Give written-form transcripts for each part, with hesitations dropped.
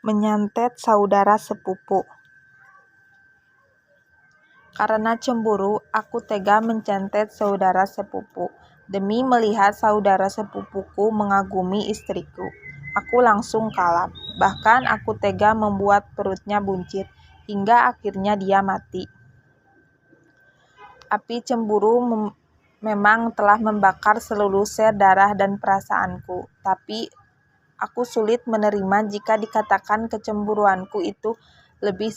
Menyantet saudara sepupu. Karena cemburu, aku tega mencantet saudara sepupu. Demi melihat saudara sepupuku mengagumi istriku, aku langsung kalap. Bahkan aku tega membuat perutnya buncit, hingga akhirnya dia mati. Api cemburu memang telah membakar seluruh sel darah dan perasaanku, tapi aku sulit menerima jika dikatakan kecemburuanku itu lebih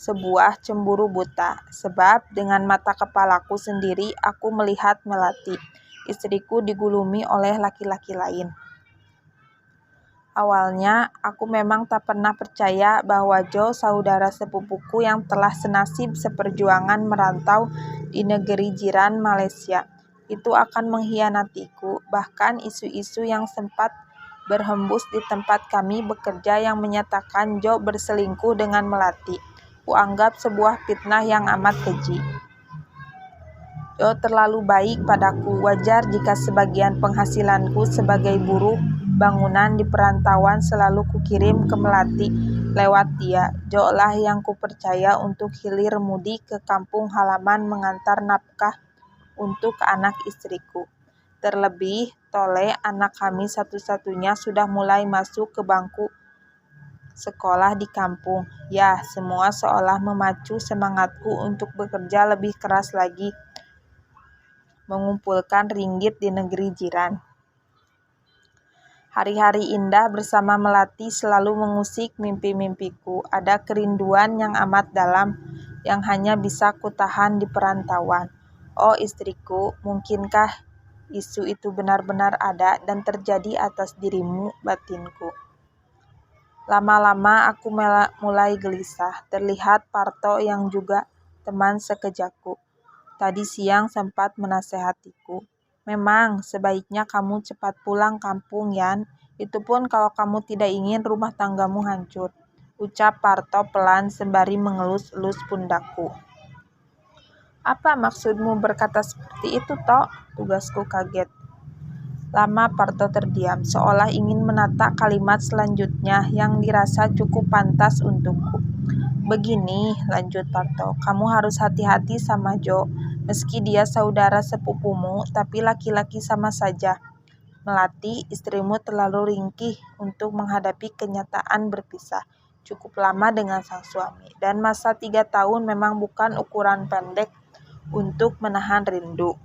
sebuah cemburu buta, sebab dengan mata kepalaku sendiri aku melihat Melati, istriku, digulumi oleh laki-laki lain. Awalnya, aku memang tak pernah percaya bahwa Jo, saudara sepupuku yang telah senasib seperjuangan merantau di negeri jiran Malaysia, itu akan mengkhianatiku. Bahkan isu-isu yang sempat berhembus di tempat kami bekerja yang menyatakan Jo berselingkuh dengan Melati, kuanggap sebuah fitnah yang amat keji. Jo terlalu baik padaku. Wajar jika sebagian penghasilanku sebagai buruh bangunan di perantauan selalu kukirim ke Melati lewat dia. Jo lah yang kupercaya untuk hilir mudik ke kampung halaman mengantar nafkah untuk anak istriku. Terlebih, Tole, anak kami satu-satunya, sudah mulai masuk ke bangku sekolah di kampung. Ya, semua seolah memacu semangatku untuk bekerja lebih keras lagi, mengumpulkan ringgit di negeri jiran. Hari-hari indah bersama Melati selalu mengusik mimpi-mimpiku. Ada kerinduan yang amat dalam yang hanya bisa kutahan di perantauan. Oh istriku, mungkinkah isu itu benar-benar ada dan terjadi atas dirimu, batinku? Lama-lama aku mulai gelisah. Terlihat Parto yang juga teman sekejaku tadi siang sempat menasehatiku. Memang sebaiknya kamu cepat pulang kampung, Yan. Itu pun kalau kamu tidak ingin rumah tanggamu hancur, ucap Parto pelan sembari mengelus-elus pundakku. Apa maksudmu berkata seperti itu, Tok? Tugasku kaget. Lama Parto terdiam, seolah ingin menata kalimat selanjutnya yang dirasa cukup pantas untukku. Begini, lanjut Parto, kamu harus hati-hati sama Jo. Meski dia saudara sepupumu, tapi laki-laki sama saja. Melati, istrimu terlalu ringkih untuk menghadapi kenyataan berpisah cukup lama dengan sang suami. Dan masa 3 tahun memang bukan ukuran pendek untuk menahan rindu.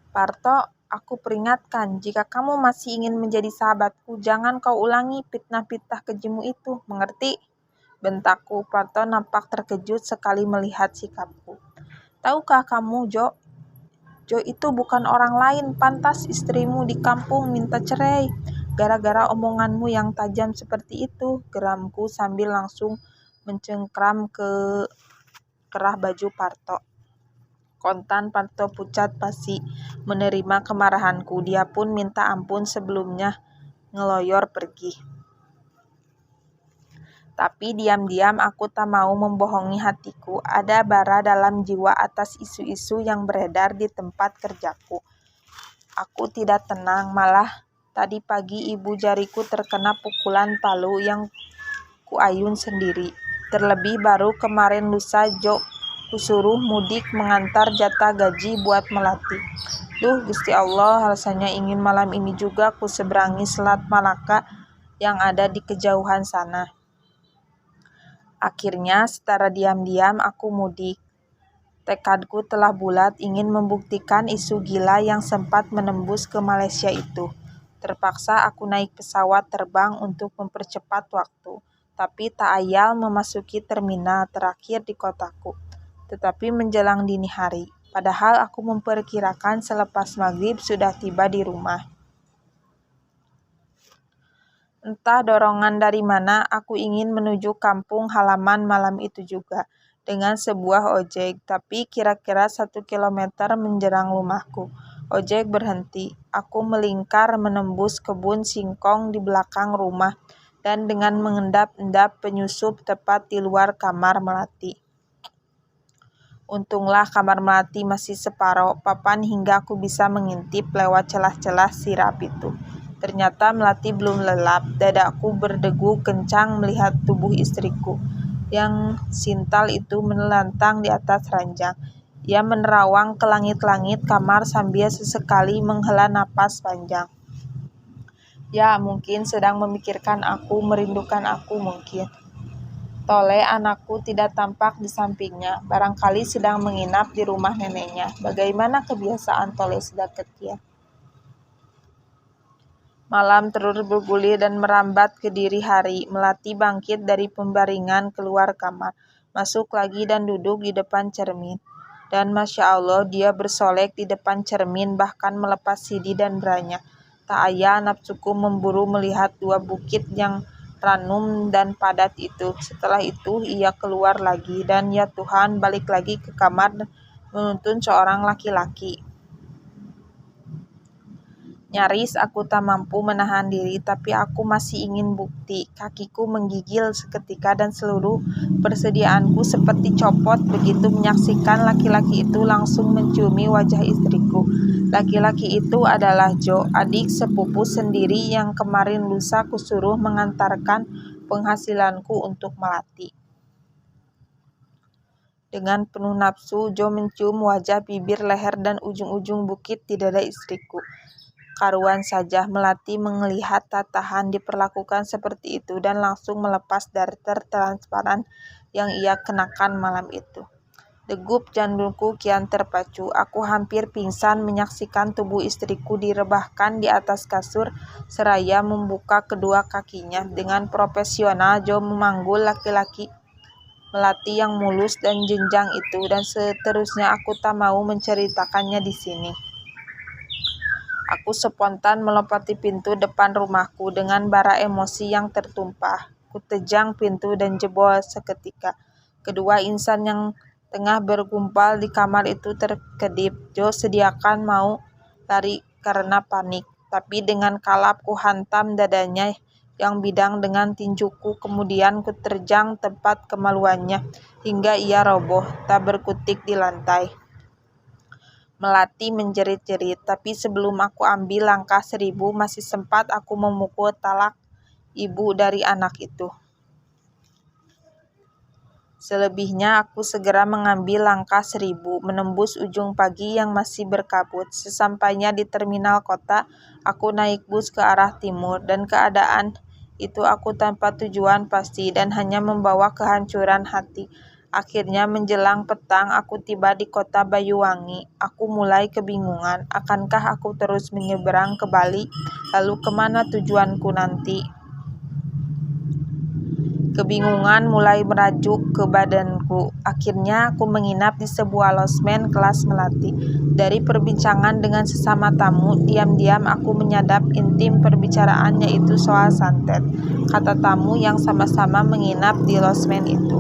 Parto, aku peringatkan, jika kamu masih ingin menjadi sahabatku, jangan kau ulangi fitnah-fitnah kejimu itu, mengerti? Bentakku. Parto nampak terkejut sekali melihat sikapku. Tahukah kamu, Jo? Jo itu bukan orang lain, pantas istrimu di kampung minta cerai. Gara-gara omonganmu yang tajam seperti itu, geramku sambil langsung mencengkram ke kerah baju Parto. Kontan Parto pucat pasi menerima kemarahanku. Dia pun minta ampun sebelumnya ngeloyor pergi. Tapi diam-diam aku tak mau membohongi hatiku. Ada bara dalam jiwa atas isu-isu yang beredar di tempat kerjaku. Aku tidak tenang, malah tadi pagi ibu jariku terkena pukulan palu yang kuayun sendiri. Terlebih baru kemarin lusa Jo kusuruh mudik mengantar jatah gaji buat Melati. Duh, Gusti Allah, rasanya ingin malam ini juga ku seberangi Selat Malaka yang ada di kejauhan sana. Akhirnya, secara diam-diam aku mudik. Tekadku telah bulat ingin membuktikan isu gila yang sempat menembus ke Malaysia itu. Terpaksa aku naik pesawat terbang untuk mempercepat waktu. Tapi tak ayal memasuki terminal terakhir di kotaku. Tetapi menjelang dini hari, padahal aku memperkirakan selepas maghrib sudah tiba di rumah. Entah dorongan dari mana, aku ingin menuju kampung halaman malam itu juga, dengan sebuah ojek, tapi kira-kira 1 kilometer menjerang rumahku. Ojek berhenti. Aku melingkar menembus kebun singkong di belakang rumah, dan dengan mengendap-endap penyusup tepat di luar kamar Melati. Untunglah kamar Melati masih separuh papan hingga aku bisa mengintip lewat celah-celah sirap itu. Ternyata Melati belum lelap. Dadaku berdegu kencang melihat tubuh istriku yang sintal itu melantang di atas ranjang. Ia menerawang ke langit-langit kamar sambil sesekali menghela napas panjang. Ya, mungkin sedang memikirkan aku, merindukan aku mungkin. Tole anakku tidak tampak di sampingnya. Barangkali sedang menginap di rumah neneknya. Bagaimana kebiasaan Tole sejak kecil? Malam terus bergulir dan merambat ke diri hari. Melati bangkit dari pembaringan keluar kamar, masuk lagi dan duduk di depan cermin. Dan Masya Allah, dia bersolek di depan cermin, bahkan melepas sidi dan branya. Tak ayah nafsuku memburu melihat dua bukit yang ranum dan padat itu. Setelah itu, ia keluar lagi, dan ya Tuhan, balik lagi ke kamar menuntun seorang laki-laki. Nyaris aku tak mampu menahan diri, tapi aku masih ingin bukti. Kakiku menggigil seketika dan seluruh persediaanku seperti copot begitu menyaksikan laki-laki itu langsung menciumi wajah istriku. Laki-laki itu adalah Jo, adik sepupu sendiri yang kemarin lusa kusuruh mengantarkan penghasilanku untuk Melati. Dengan penuh nafsu, Jo mencium wajah, bibir, leher, dan ujung-ujung bukit di dada istriku. Karuan saja Melati melihat tak tahan diperlakukan seperti itu dan langsung melepas darter transparan yang ia kenakan malam itu. Degup jantungku kian terpacu. Aku hampir pingsan menyaksikan tubuh istriku direbahkan di atas kasur seraya membuka kedua kakinya. Dengan profesional Jo memanggul laki-laki Melati yang mulus dan jenjang itu, dan seterusnya aku tak mau menceritakannya di sini. Aku spontan melompati pintu depan rumahku dengan bara emosi yang tertumpah. Kutejang pintu dan jebol seketika. Kedua insan yang tengah bergumpal di kamar itu terkedip. Jo sediakan mau lari karena panik, tapi dengan kalap ku hantam dadanya yang bidang dengan tinjuku, kemudian kuterjang tempat kemaluannya hingga ia roboh, tak berkutik di lantai. Melati menjerit-jerit, tapi sebelum aku ambil langkah 1000, masih sempat aku memukul talak ibu dari anak itu. Selebihnya aku segera mengambil langkah 1000, menembus ujung pagi yang masih berkabut. Sesampainya di terminal kota, aku naik bus ke arah timur, dan keadaan itu aku tanpa tujuan pasti dan hanya membawa kehancuran hati. Akhirnya menjelang petang aku tiba di kota Banyuwangi. Aku mulai kebingungan, akankah aku terus menyeberang ke Bali? Lalu kemana tujuanku nanti? Kebingungan mulai merajuk ke badanku. Akhirnya aku menginap di sebuah losmen kelas Melati. Dari perbincangan dengan sesama tamu, diam-diam aku menyadap intim perbicaraannya itu soal santet. Kata tamu yang sama-sama menginap di losmen itu.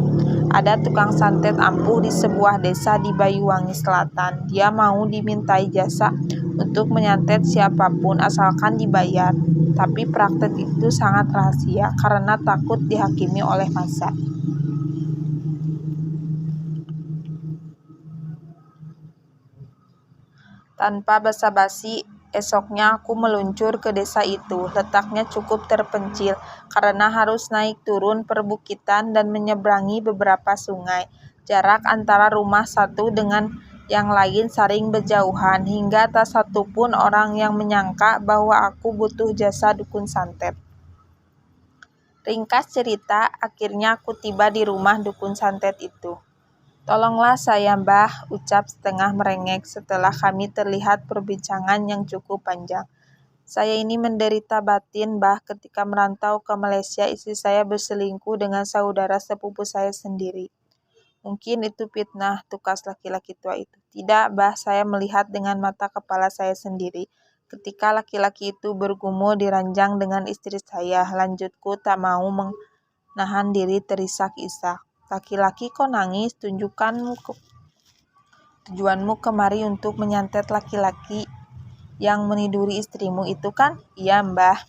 Ada tukang santet ampuh di sebuah desa di Banyuwangi Selatan. Dia mau dimintai jasa untuk menyantet siapapun asalkan dibayar. Tapi praktek itu sangat rahasia karena takut dihakimi oleh massa. Tanpa basa-basi, esoknya aku meluncur ke desa itu. Letaknya cukup terpencil karena harus naik turun perbukitan dan menyeberangi beberapa sungai. Jarak antara rumah satu dengan yang lain saling berjauhan hingga tak satu pun orang yang menyangka bahwa aku butuh jasa dukun santet. Ringkas cerita, akhirnya aku tiba di rumah dukun santet itu. "Tolonglah saya, Mbah," ucap setengah merengek setelah kami terlihat perbincangan yang cukup panjang. "Saya ini menderita batin, Mbah. Ketika merantau ke Malaysia, istri saya berselingkuh dengan saudara sepupu saya sendiri." "Mungkin itu fitnah," tukas laki-laki tua itu. "Tidak, Mbah, saya melihat dengan mata kepala saya sendiri. Ketika laki-laki itu bergumul di ranjang dengan istri saya, lanjutku tak mau menahan diri terisak-isak. Laki-laki kok nangis? Tujuanmu kemari untuk menyantet laki-laki yang meniduri istrimu itu kan?" "Iya, Mbah."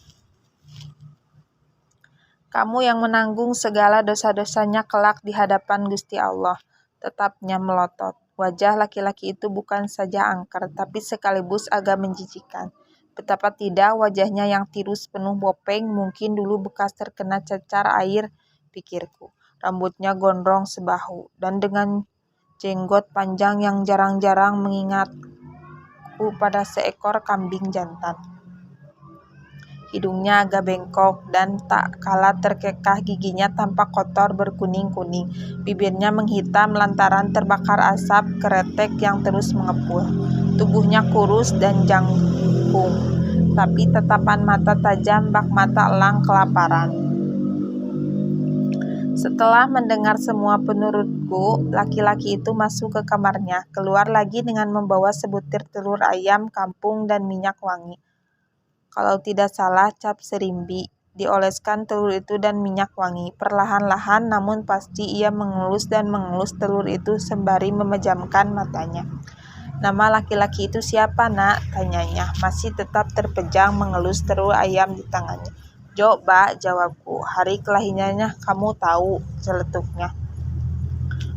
"Kamu yang menanggung segala dosa-dosanya kelak di hadapan Gusti Allah," tetapnya melotot. Wajah laki-laki itu bukan saja angker, tapi sekaligus agak menjijikan. Betapa tidak, wajahnya yang tirus penuh bopeng mungkin dulu bekas terkena cecar air, pikirku. Rambutnya gondrong sebahu, dan dengan jenggot panjang yang jarang-jarang mengingatku pada seekor kambing jantan. Hidungnya agak bengkok dan tak kalah terkekah, giginya tampak kotor berkuning-kuning. Bibirnya menghitam lantaran terbakar asap keretek yang terus mengepul. Tubuhnya kurus dan jangkung, tapi tatapan mata tajam bak mata elang kelaparan. Setelah mendengar semua penurutku, laki-laki itu masuk ke kamarnya, keluar lagi dengan membawa sebutir telur ayam kampung dan minyak wangi. Kalau tidak salah, cap serimbi. Dioleskan telur itu dan minyak wangi. Perlahan-lahan namun pasti ia mengelus dan mengelus telur itu sembari memejamkan matanya. "Nama laki-laki itu siapa, Nak?" tanyanya, masih tetap terpejang mengelus telur ayam di tangannya. "Jo, Mbak," jawabku. "Hari kelahirannya kamu tahu?" celetuknya.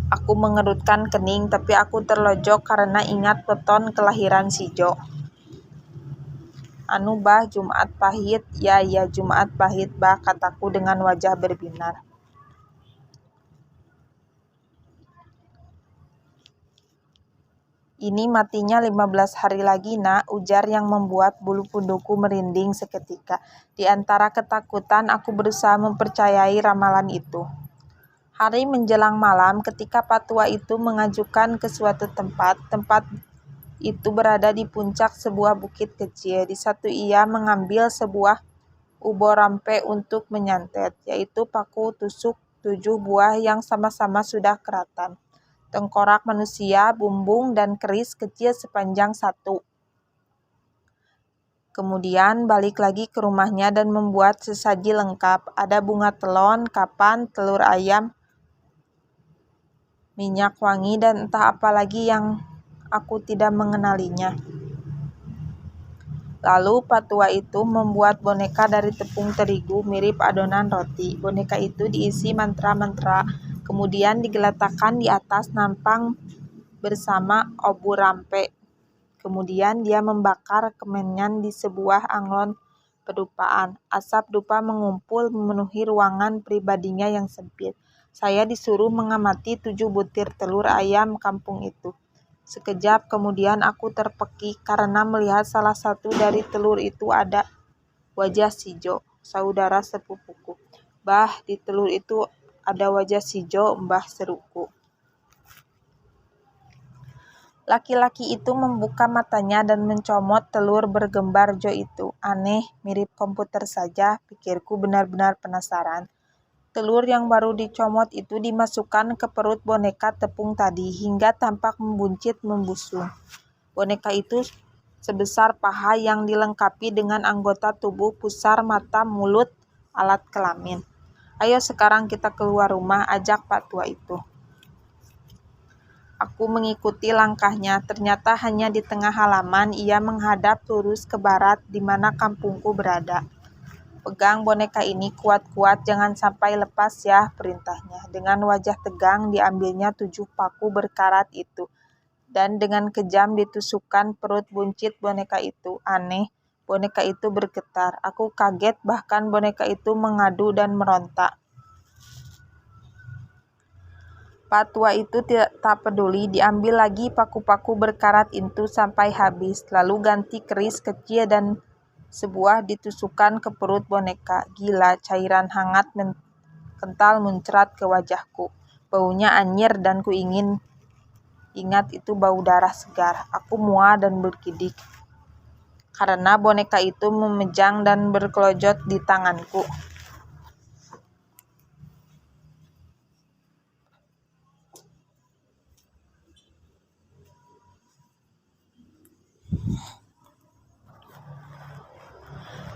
Aku mengerutkan kening, tapi aku terlojok karena ingat weton kelahiran si Jo. "Anu Bah, Jumat Pahit." Ya, Jumat Pahit, Bah," kataku dengan wajah berbinar. "Ini matinya 15 hari lagi, Nak," ujar yang membuat bulu punduku merinding seketika. Di antara ketakutan, aku berusaha mempercayai ramalan itu. Hari menjelang malam, ketika patua itu mengajukan ke suatu tempat. Tempat itu berada di puncak sebuah bukit kecil. Di satu ia mengambil sebuah ubo rampe untuk menyantet, yaitu paku tusuk 7 buah yang sama-sama sudah keratan. Tengkorak manusia, bumbung, dan keris kecil sepanjang 1. Kemudian balik lagi ke rumahnya dan membuat sesaji lengkap. Ada bunga telon, kapan, telur ayam, minyak wangi, dan entah apa lagi yang aku tidak mengenalinya. Lalu patua itu membuat boneka dari tepung terigu mirip adonan roti. Boneka itu diisi mantra-mantra, kemudian digeletakkan di atas nampang bersama obor rampe. Kemudian dia membakar kemenyan di sebuah anglon pedupaan. Asap dupa mengumpul memenuhi ruangan pribadinya yang sempit. Saya disuruh mengamati 7 butir telur ayam kampung itu. Sekejap kemudian aku terpekik karena melihat salah satu dari telur itu ada wajah si Jo, saudara sepupuku. "Bah, di telur itu ada wajah si Jo, Mbah," seruku. Laki-laki itu membuka matanya dan mencomot telur bergembar Jo itu. Aneh, mirip komputer saja, pikirku benar-benar penasaran. Telur yang baru dicomot itu dimasukkan ke perut boneka tepung tadi hingga tampak membuncit membusung. Boneka itu sebesar paha yang dilengkapi dengan anggota tubuh, pusar, mata, mulut, alat kelamin. "Ayo sekarang kita keluar rumah," ajak Pak Tua itu. Aku mengikuti langkahnya. Ternyata hanya di tengah halaman ia menghadap lurus ke barat di mana kampungku berada. "Pegang boneka ini kuat-kuat, jangan sampai lepas ya," perintahnya. Dengan wajah tegang diambilnya 7 paku berkarat itu, dan dengan kejam ditusukkan perut buncit boneka itu. Aneh, boneka itu bergetar. Aku kaget, bahkan boneka itu mengadu dan merontak. Pak Tua itu tak peduli, diambil lagi paku-paku berkarat itu sampai habis, lalu ganti keris kecil dan sebuah ditusukkan ke perut boneka. Gila, cairan hangat kental muncrat ke wajahku. Baunya anyir dan ingat itu bau darah segar. Aku mual dan bergidik karena boneka itu memejang dan berkelojot di tanganku.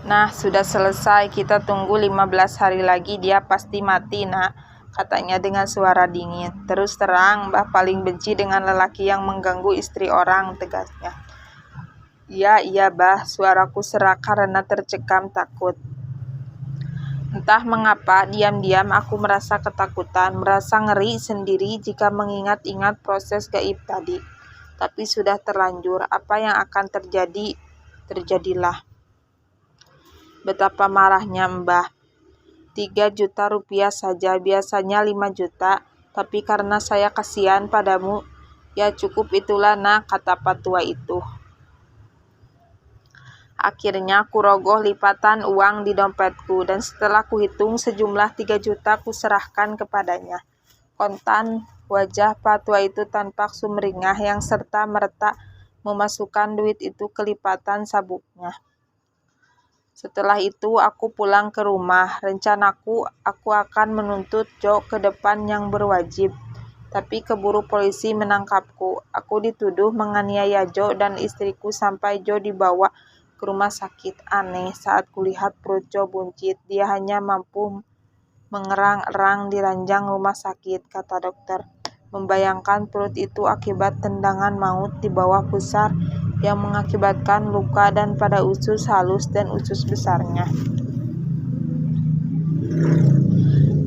"Nah, sudah selesai. Kita tunggu 15 hari lagi, dia pasti mati, Nak," katanya dengan suara dingin. "Terus terang, Mbah paling benci dengan lelaki yang mengganggu istri orang," tegasnya. Iya, Bah," suaraku serak karena tercekam takut. Entah mengapa, diam-diam aku merasa ketakutan, merasa ngeri sendiri jika mengingat-ingat proses gaib tadi. Tapi sudah terlanjur, apa yang akan terjadi, terjadilah. Betapa marahnya Mbah. 3 juta rupiah saja, biasanya 5 juta. Tapi karena saya kasihan padamu, ya cukup itulah nak, kata patua itu. Akhirnya kurogoh lipatan uang di dompetku, dan setelah kuhitung sejumlah 3 juta kuserahkan kepadanya. Kontan wajah patua itu tampak sumringah yang serta merta memasukkan duit itu ke lipatan sabuknya. Setelah itu aku pulang ke rumah. Rencanaku aku akan menuntut Jo ke depan yang berwajib. Tapi keburu polisi menangkapku. Aku dituduh menganiaya Jo dan istriku sampai Jo dibawa ke rumah sakit. Aneh, saat kulihat perut Jo buncit, dia hanya mampu mengerang-erang di ranjang rumah sakit, kata dokter. Membayangkan perut itu akibat tendangan maut di bawah pusar yang mengakibatkan luka dan pada usus halus dan usus besarnya.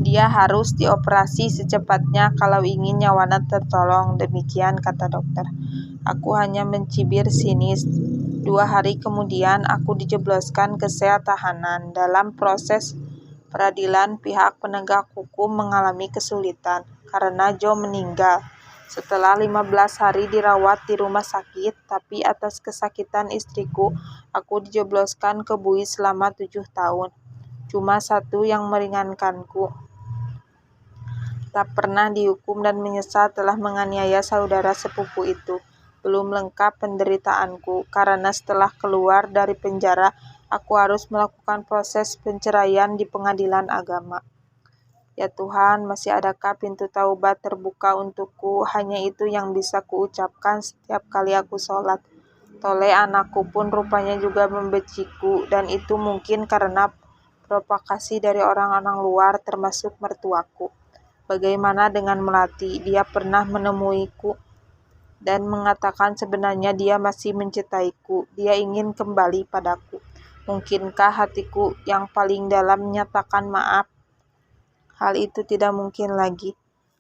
Dia harus dioperasi secepatnya kalau ingin nyawanya tertolong, demikian kata dokter. Aku hanya mencibir sinis. 2 hari kemudian aku dijebloskan ke sel tahanan. Dalam proses peradilan, pihak penegak hukum mengalami kesulitan karena Jo meninggal setelah 15 hari dirawat di rumah sakit, tapi atas kesakitan istriku, aku dijebloskan ke bui selama 7 tahun. Cuma 1 yang meringankanku. Tak pernah dihukum dan menyesal telah menganiaya saudara sepupu itu. Belum lengkap penderitaanku, karena setelah keluar dari penjara, aku harus melakukan proses penceraian di pengadilan agama. Ya Tuhan, masih adakah pintu taubat terbuka untukku? Hanya itu yang bisa kuucapkan setiap kali aku sholat. Tole anakku pun rupanya juga membenciku, dan itu mungkin karena provokasi dari orang-orang luar termasuk mertuaku. Bagaimana dengan Melati? Dia pernah menemuiku dan mengatakan sebenarnya dia masih mencintaiku. Dia ingin kembali padaku. Mungkinkah hatiku yang paling dalam menyatakan maaf? Hal itu tidak mungkin lagi.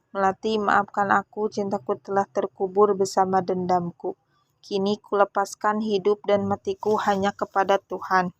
Melati, maafkan aku, cintaku telah terkubur bersama dendamku. Kini kulepaskan hidup dan matiku hanya kepada Tuhan.